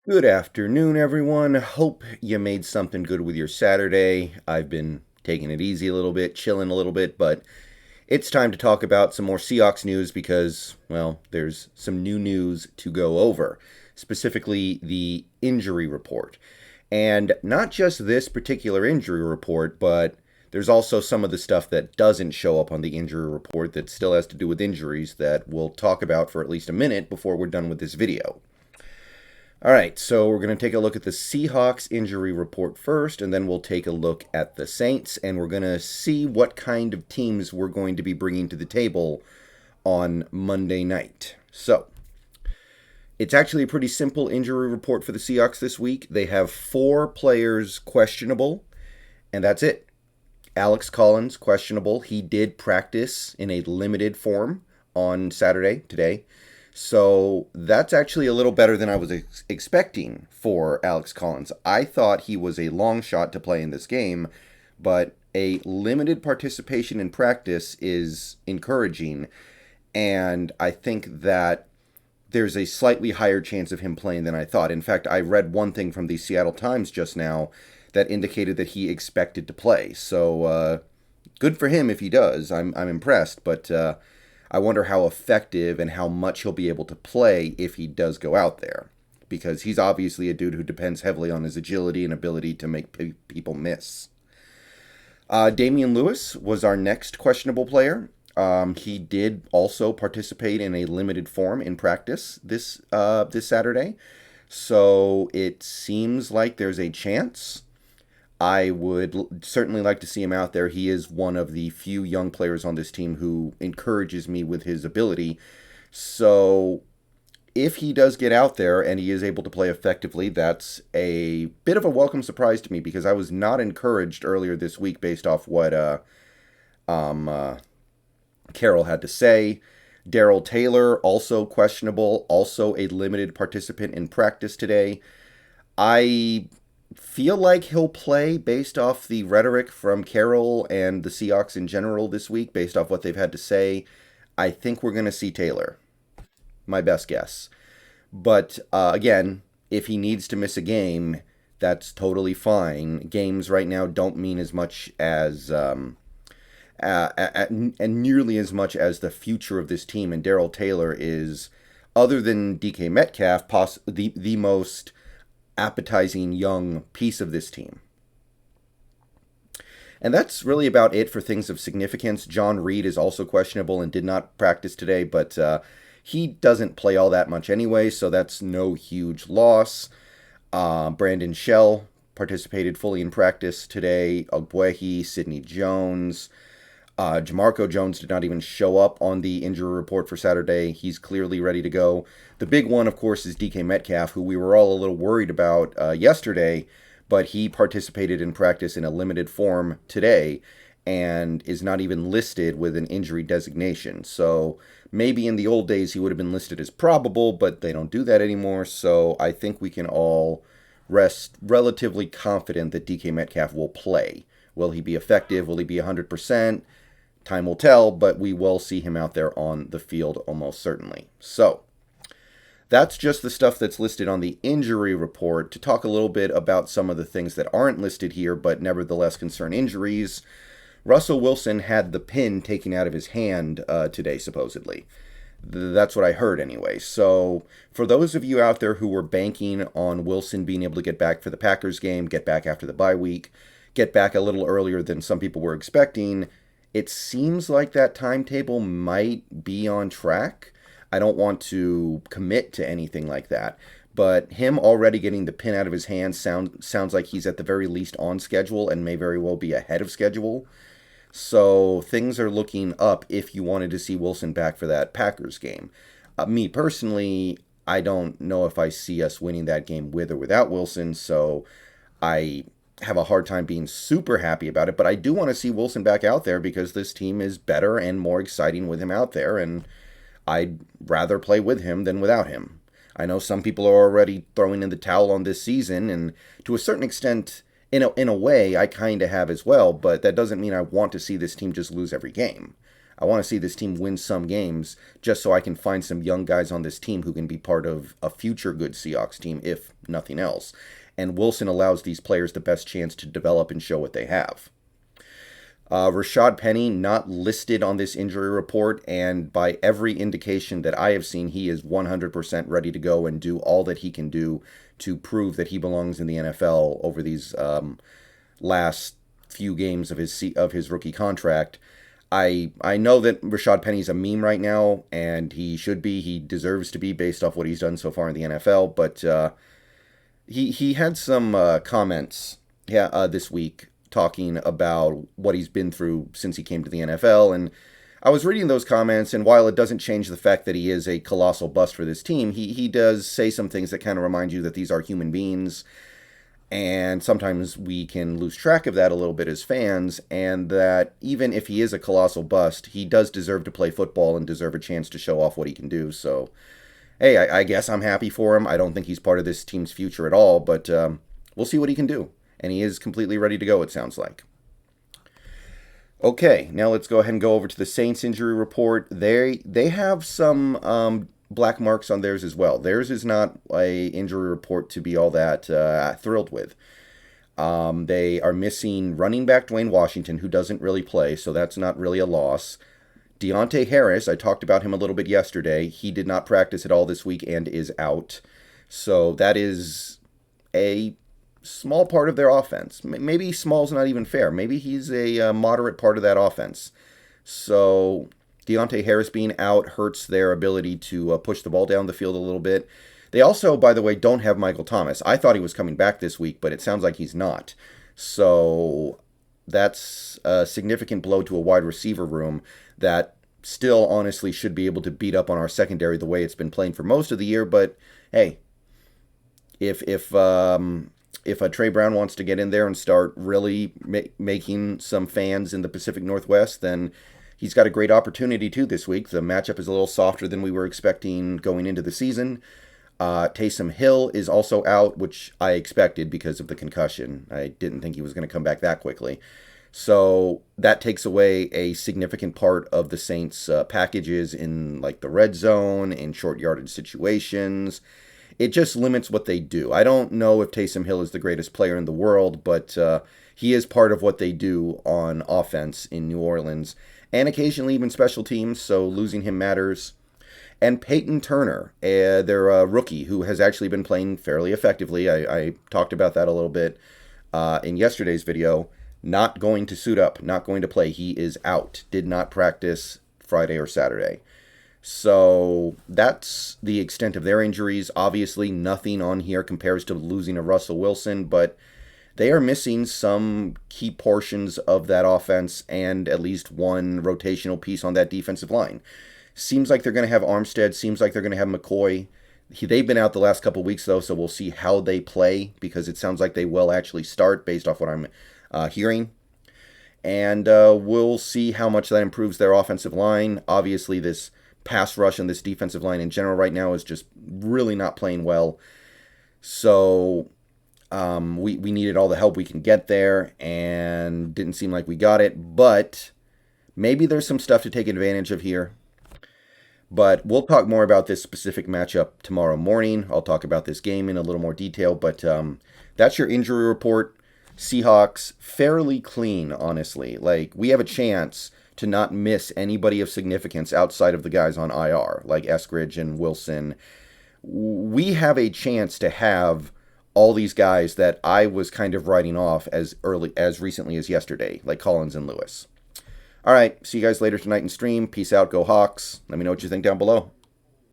Good afternoon, everyone. Hope you made something good with your Saturday. I've been taking it easy a little bit, chilling a little bit, but it's time to talk about some more Seahawks news because, well, there's some new news to go over, specifically the injury report. And not just this particular injury report, but there's also some of the stuff that doesn't show up on the injury report that still has to do with injuries that we'll talk about for at least a minute before we're done with this video. All right, so we're going to take a look at the Seahawks injury report first, and then we'll take a look at the Saints, and we're going to see what kind of teams we're going to be bringing to the table on Monday night. So, it's actually a pretty simple injury report for the Seahawks this week. They have 4 players questionable, and that's it. Alex Collins, questionable. He did practice in a limited form on Saturday, today. So that's actually a little better than I was expecting for Alex Collins. I thought he was a long shot to play in this game, but a limited participation in practice is encouraging. And I think that there's a slightly higher chance of him playing than I thought. In fact, I read one thing from the Seattle Times just now that indicated that he expected to play. So good for him if he does. I'm impressed, but I wonder how effective and how much he'll be able to play if he does go out there. Because he's obviously a dude who depends heavily on his agility and ability to make people miss. Damian Lewis was our next questionable player. He did also participate in a limited form in practice this Saturday. So it seems like there's a chance. I would certainly like to see him out there. He is one of the few young players on this team who encourages me with his ability. So if he does get out there and he is able to play effectively, that's a bit of a welcome surprise to me because I was not encouraged earlier this week based off what um, uh, Carroll had to say. Darrell Taylor, also questionable, also a limited participant in practice today. I feel like he'll play based off the rhetoric from Carroll and the Seahawks in general this week, based off what they've had to say. I think we're going to see Taylor. My best guess. But again, if he needs to miss a game, that's totally fine. Games right now don't mean as much as and nearly as much as the future of this team. And Darrell Taylor is, other than DK Metcalf, the most appetizing young piece of this team. And that's really about it for things of significance. John Reed is also questionable and did not practice today, but he doesn't play all that much anyway, so that's no huge loss. Brandon Shell participated fully in practice today. Ogbuehi, Sidney Jones. Jamarco Jones did not even show up on the injury report for Saturday. He's clearly ready to go. The big one, of course, is DK Metcalf, who we were all a little worried about yesterday, but he participated in practice in a limited form today and is not even listed with an injury designation. So maybe in the old days he would have been listed as probable, but they don't do that anymore. So I think we can all rest relatively confident that DK Metcalf will play. Will he be effective? Will he be 100%? Time will tell, but we will see him out there on the field almost certainly. So, that's just the stuff that's listed on the injury report. To talk a little bit about some of the things that aren't listed here, but nevertheless concern injuries, Russell Wilson had the pin taken out of his hand today, supposedly. That's what I heard anyway. So, for those of you out there who were banking on Wilson being able to get back for the Packers game, get back after the bye week, get back a little earlier than some people were expecting, it seems like that timetable might be on track. I don't want to commit to anything like that, but him already getting the pin out of his hand sounds like he's at the very least on schedule and may very well be ahead of schedule. So things are looking up if you wanted to see Wilson back for that Packers game. Me personally, I don't know if I see us winning that game with or without Wilson, so I have a hard time being super happy about it, but I do want to see Wilson back out there because this team is better and more exciting with him out there, and I'd rather play with him than without him. I know some people are already throwing in the towel on this season, and to a certain extent, in a way, I kind of have as well, but that doesn't mean I want to see this team just lose every game. I want to see this team win some games just so I can find some young guys on this team who can be part of a future good Seahawks team, if nothing else. And Wilson allows these players the best chance to develop and show what they have. Rashad Penny not listed on this injury report, and by every indication that I have seen, he is 100% ready to go and do all that he can do to prove that he belongs in the NFL over these last few games of his rookie contract. I know that Rashad Penny's a meme right now, and he should be. He deserves to be based off what he's done so far in the NFL, but he had some comments this week talking about what he's been through since he came to the NFL, and I was reading those comments, and while it doesn't change the fact that he is a colossal bust for this team, he does say some things that kind of remind you that these are human beings, and sometimes we can lose track of that a little bit as fans, and that even if he is a colossal bust, he does deserve to play football and deserve a chance to show off what he can do. So, hey, I guess I'm happy for him. I don't think he's part of this team's future at all, but we'll see what he can do. And he is completely ready to go, it sounds like. Okay, now let's go ahead and go over to the Saints injury report. They have some black marks on theirs as well. Theirs is not a injury report to be all that thrilled with. They are missing running back Dwayne Washington, who doesn't really play, so that's not really a loss. Deontay Harris, I talked about him a little bit yesterday. He did not practice at all this week and is out. So that is a small part of their offense. Maybe small's not even fair. Maybe he's a moderate part of that offense. So Deontay Harris being out hurts their ability to push the ball down the field a little bit. They also, by the way, don't have Michael Thomas. I thought he was coming back this week, but it sounds like he's not. So that's a significant blow to a wide receiver room that still honestly should be able to beat up on our secondary the way it's been playing for most of the year. But hey, if a Trey Brown wants to get in there and start really making some fans in the Pacific Northwest, then he's got a great opportunity too this week. The matchup is a little softer than we were expecting going into the season. Taysom Hill is also out, which I expected because of the concussion. I didn't think he was going to come back that quickly. So that takes away a significant part of the Saints' packages in like the red zone, in short yardage situations. It just limits what they do. I don't know if Taysom Hill is the greatest player in the world, but he is part of what they do on offense in New Orleans, and occasionally even special teams, so losing him matters. And Peyton Turner, their rookie, who has actually been playing fairly effectively. I talked about that a little bit in yesterday's video. Not going to suit up, not going to play. He is out. Did not practice Friday or Saturday. So that's the extent of their injuries. Obviously, nothing on here compares to losing a Russell Wilson, but they are missing some key portions of that offense and at least one rotational piece on that defensive line. Seems like they're going to have Armstead. Seems like they're going to have McCoy. They've been out the last couple weeks, though, so we'll see how they play, because it sounds like they will actually start based off what I'm hearing. And we'll see how much that improves their offensive line. Obviously, this pass rush and this defensive line in general right now is just really not playing well. So we needed all the help we can get there, and didn't seem like we got it. But maybe there's some stuff to take advantage of here. But we'll talk more about this specific matchup tomorrow morning. I'll talk about this game in a little more detail. But that's your injury report. Seahawks, fairly clean, honestly. Like, we have a chance to not miss anybody of significance outside of the guys on IR, like Eskridge and Wilson. We have a chance to have all these guys that I was kind of writing off as recently as yesterday, like Collins and Lewis. All right, see you guys later tonight in stream. Peace out, go Hawks. Let me know what you think down below.